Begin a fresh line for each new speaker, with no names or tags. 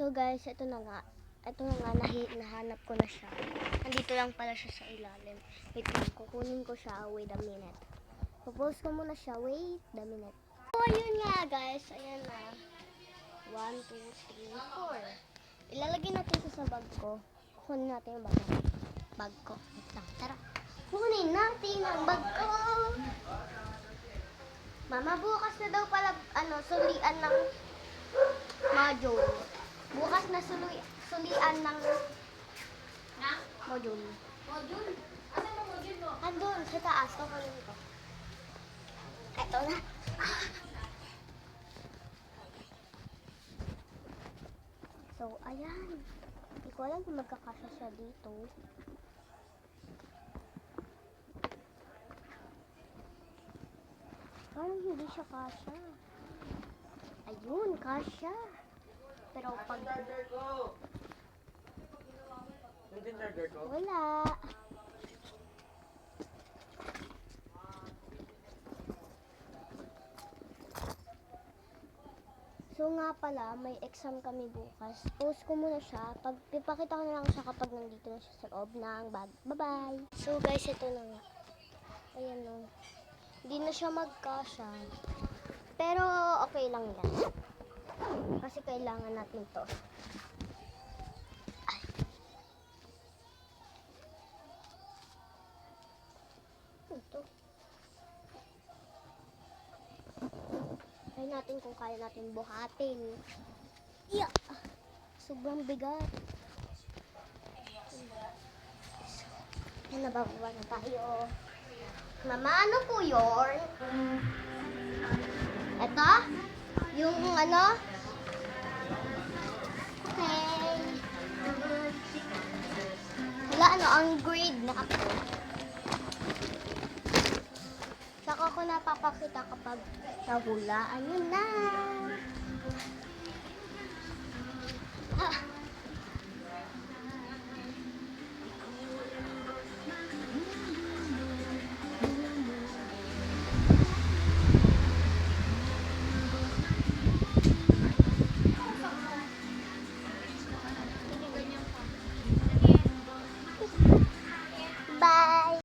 So guys, ito na nga. Ito na nga, nahanap ko na siya. Nandito lang pala siya sa ilalim. Wait lang, kukunin ko siya. Wait a minute. Popost ko muna siya. Wait a minute. So, ayun nga guys. Ayan na. 1, 2, 3, 4. Ilalagay natin siya sa bag ko. Kukunin natin yung bag ko. Wait lang, tara. Kukunin natin ang bag ko. Mama, bukas na daw pala, sulian ng module. Bukas na sulian ng module.
Module? Asan ang module mo?
Andun, sa taas. Kukunin ko. Eto na. So, ayan. Hindi ko alam kung magkakasya siya dito. Parang hindi siya kasya. Ayun, kasya. Pero pag... Wala. So nga pala, may exam kami bukas. Post ko muna siya. Ipakita ko na lang siya kapag nandito na siya sa loob ng bag. Bye-bye! So guys, ito na nga. Ayan o. Hindi na siya magkasya. Pero okay lang yan. Kasi kailangan natin to. Ay. Ito. Try natin kung kaya natin buhatin. Yeah. Sobrang bigat. Nabababa na tayo. Mama, ano po yun? Ito? Yung ano? Okay. Wala ang grade na ako. Saka ko napapakita kapag nahulaan yun na. Ah.